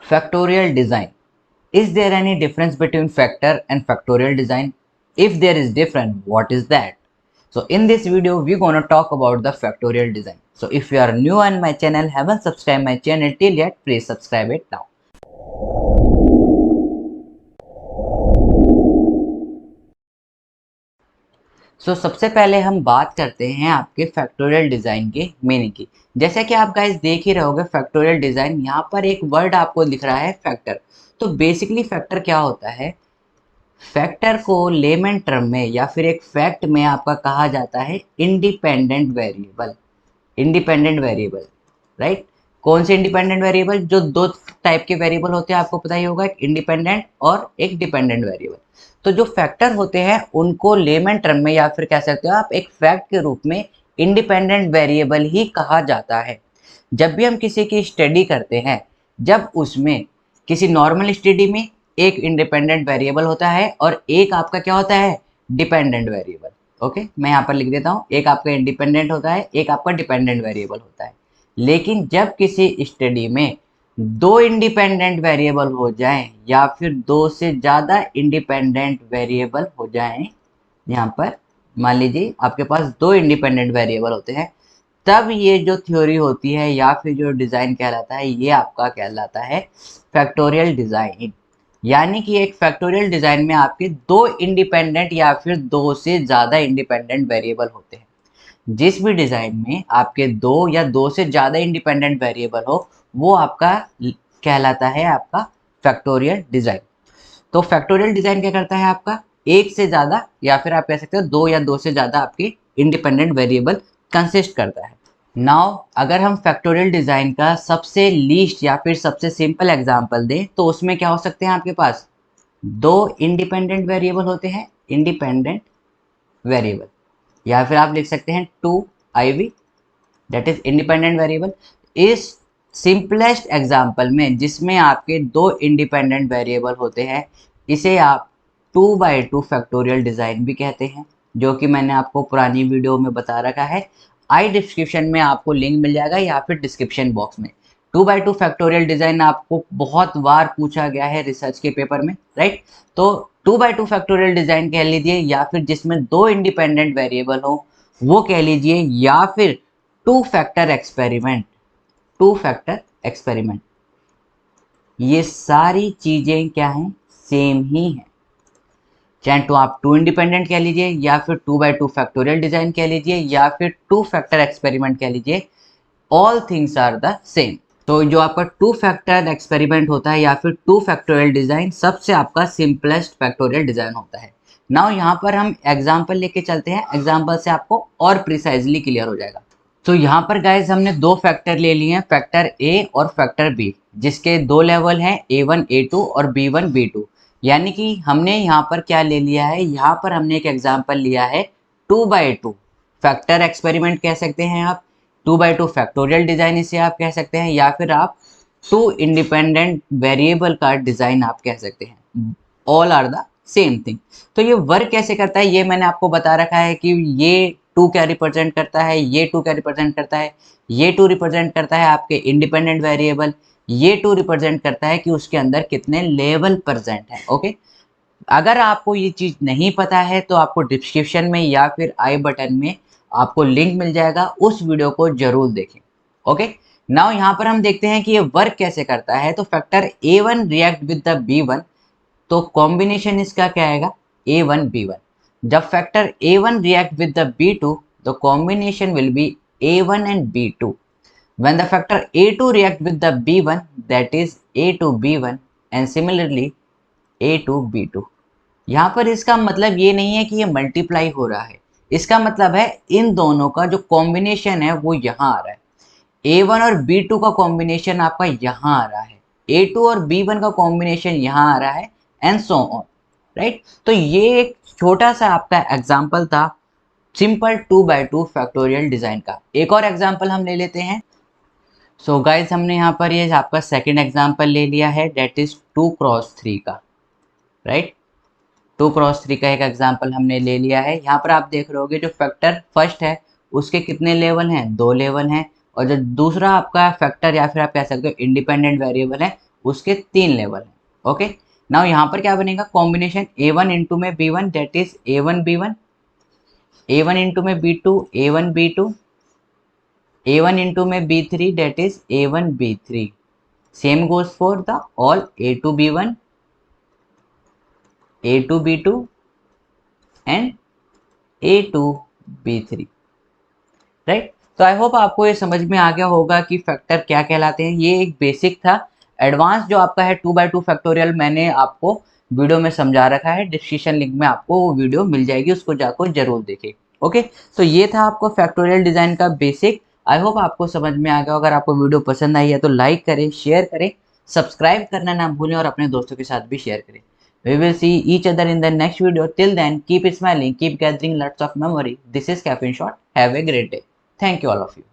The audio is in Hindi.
Factorial design. Is there any difference between factor and factorial design? If there is difference, what is that? So in this video, we're gonna talk about the factorial design. So if you are new on my channel, haven't subscribed my channel till yet, please subscribe it now. सबसे पहले हम बात करते हैं आपके फैक्टोरियल डिज़ाइन के मीनिंग की। जैसे कि आप गाइस देख ही रहोगे फैक्टोरियल डिज़ाइन, यहाँ पर एक वर्ड आपको दिख रहा है फैक्टर। तो बेसिकली फैक्टर क्या होता है? फैक्टर को लेमन टर्म में या फिर एक फैक्ट में आपका कहा जाता है independent variable. Independent variable, right? कौन से इंडिपेंडेंट वेरिएबल? जो दो टाइप के वेरिएबल होते हैं आपको पता ही होगा, एक इंडिपेंडेंट और एक डिपेंडेंट वेरिएबल। तो जो फैक्टर होते हैं उनको लेमन टर्म में या फिर कह सकते हो आप एक फैक्ट के रूप में इंडिपेंडेंट वेरिएबल ही कहा जाता है। जब भी हम किसी की स्टडी करते हैं, जब उसमें किसी नॉर्मल स्टडी में एक इंडिपेंडेंट वेरिएबल होता है और एक आपका क्या होता है? Dependent variable. ओके, मैं यहाँ पर लिख देता हूँ, एक आपका इंडिपेंडेंट होता है, एक आपका डिपेंडेंट वेरिएबल होता है। लेकिन जब किसी स्टडी में दो इंडिपेंडेंट वेरिएबल हो जाएं या फिर दो से ज़्यादा इंडिपेंडेंट वेरिएबल हो जाएं, यहाँ पर मान लीजिए आपके पास दो इंडिपेंडेंट वेरिएबल होते हैं, तब ये जो थ्योरी होती है या फिर जो डिज़ाइन कहलाता है, ये आपका कहलाता है फैक्टोरियल डिज़ाइन। यानी कि एक फैक्टोरियल डिज़ाइन में आपके दो इंडिपेंडेंट या फिर दो से ज़्यादा इंडिपेंडेंट वेरिएबल होते हैं। जिस भी डिज़ाइन में आपके दो या दो से ज़्यादा इंडिपेंडेंट वेरिएबल हो, वो आपका कहलाता है आपका फैक्टोरियल डिज़ाइन। तो फैक्टोरियल डिज़ाइन क्या करता है? आपका एक से ज़्यादा या फिर आप कह सकते हो दो या दो से ज़्यादा आपके इंडिपेंडेंट वेरिएबल कंसिस्ट करता है। नाउ अगर हम फैक्टोरियल डिज़ाइन का सबसे लीस्ट या फिर सबसे सिंपल एग्जांपल दें, तो उसमें क्या हो सकते हैं? आपके पास दो इंडिपेंडेंट वेरिएबल होते हैं, इंडिपेंडेंट वेरिएबल, या फिर आप लिख सकते हैं 2iv, that is independent variable. इस सिंपलेस्ट एग्जांपल में जिसमें आपके दो इंडिपेंडेंट वेरिएबल होते हैं, इसे आप 2x2 फैक्टोरियल डिज़ाइन भी कहते हैं, जो कि मैंने आपको पुरानी वीडियो में बता रखा है। आई डिस्क्रिप्शन में आपको लिंक मिल जाएगा या फिर डिस्क्रिप्शन बॉक्स में। 2x2 फैक्टोरियल डिज़ाइन आपको बहुत बार पूछा गया है रिसर्च के पेपर में, राइट? तो 2x2 फैक्टोरियल डिज़ाइन कह लीजिए, या फिर जिसमें दो इंडिपेंडेंट वेरिएबल हो वो कह लीजिए, या फिर two factor experiment. Two factor experiment, ये सारी चीज़ें क्या हैं? सेम ही हैं। चाहे तो आप टू इंडिपेंडेंट कह लीजिए, या फिर 2x2 फैक्टोरियल डिज़ाइन कह लीजिए, या फिर टू फैक्टर एक्सपेरिमेंट कह लीजिए, all things are the same. तो जो आपका टू फैक्टर एक्सपेरिमेंट होता है या फिर टू फैक्टोरियल डिज़ाइन सबसे आपका सिंपलेस्ट फैक्टोरियल डिज़ाइन होता है। नाउ यहाँ पर हम एग्जाम्पल लेके चलते हैं, एग्जाम्पल से आपको और प्रिसाइजली क्लियर हो जाएगा। तो यहाँ पर गाइज हमने दो फैक्टर ले लिए हैं, फैक्टर ए और फैक्टर बी, जिसके दो लेवल हैं A1 A2 और B1 B2। यानी कि हमने यहाँ पर क्या ले लिया है? यहाँ पर हमने एक एग्जाम्पल लिया है 2x2 फैक्टर एक्सपेरिमेंट कह सकते हैं आप, 2x2 फैक्टोरियल डिज़ाइन इसे आप कह सकते हैं, या फिर आप टू इंडिपेंडेंट वेरिएबल का डिज़ाइन आप कह सकते हैं। All are the same thing. तो ये वर्क कैसे करता है ये मैंने आपको बता रखा है कि ये टू क्या रिप्रेजेंट करता है, ये टू क्या रिप्रेजेंट करता है, ये टू रिप्रेजेंट करता है आपके इंडिपेंडेंट वेरिएबल, ये टू रिप्रेजेंट करता है कि उसके अंदर कितने लेवल प्रेजेंट हैं। ओके, अगर आपको ये चीज़ नहीं पता है तो आपको डिस्क्रिप्शन में या फिर आई बटन में आपको लिंक मिल जाएगा, उस वीडियो को जरूर देखें। ओके, नाउ यहाँ पर हम देखते हैं कि ये वर्क कैसे करता है। तो factor A1 react with the B1, तो कॉम्बिनेशन इसका क्या आएगा? A1 B1। जब factor A1 react with the B2, the combination will be A1 and B2. When the factor A2 react with the B1, that is A2 B1 and similarly A2 B2। यहाँ पर इसका मतलब ये नहीं है कि ये मल्टीप्लाई हो रहा है, इसका मतलब है इन दोनों का जो कॉम्बिनेशन है वो यहाँ आ रहा है। A1 और B2 का कॉम्बिनेशन आपका यहाँ आ रहा है, A2 और B1 का कॉम्बिनेशन यहाँ आ रहा है, एंड सो ऑन, राइट? तो ये एक छोटा सा आपका एग्जाम्पल था सिंपल 2x2 फैक्टोरियल डिज़ाइन का। एक और एग्जाम्पल हम ले लेते हैं। सो गाइज हमने यहाँ पर ये आपका सेकेंड एग्जाम्पल ले लिया है, डेट इज 2x3 का, राइट? 2x3 का एक एग्जाम्पल हमने ले लिया है। यहाँ पर आप देख रहे होगे जो फैक्टर फर्स्ट है उसके कितने लेवल हैं? दो लेवल हैं, और जो दूसरा आपका फैक्टर या फिर आप कह सकते हो इंडिपेंडेंट वेरिएबल है उसके 3 लेवल हैं। ओके, नाउ यहाँ पर क्या बनेगा, कॉम्बिनेशन A1 इंटू में B1 that is A1 B1, A1 into में B2 A1 B2, A1 into में B3 that is A1 B3। Same goes for the all A2 B1, A2 B2 and A2 B3, right. तो आई होप आपको ये समझ में आ गया होगा कि फैक्टर क्या कहलाते हैं। ये एक बेसिक था। एडवांस जो आपका है 2/2 फैक्टोरियल मैंने आपको वीडियो में समझा रखा है, डिस्क्रिप्शन लिंक में आपको वो वीडियो मिल जाएगी, उसको जाकर जरूर देखें। ओके, तो ये था आपको फैक्टोरियल डिजाइन का बेसिक। आई होप आपको समझ में आ गया। अगर आपको वीडियो पसंद आई है तो लाइक करें, शेयर करें, सब्सक्राइब करना ना भूलें और अपने दोस्तों के साथ भी शेयर करें। We will see each other in the next video. Till then, keep smiling, keep gathering lots of memory. This is Caffeine Shot. Have a great day. Thank you all of you.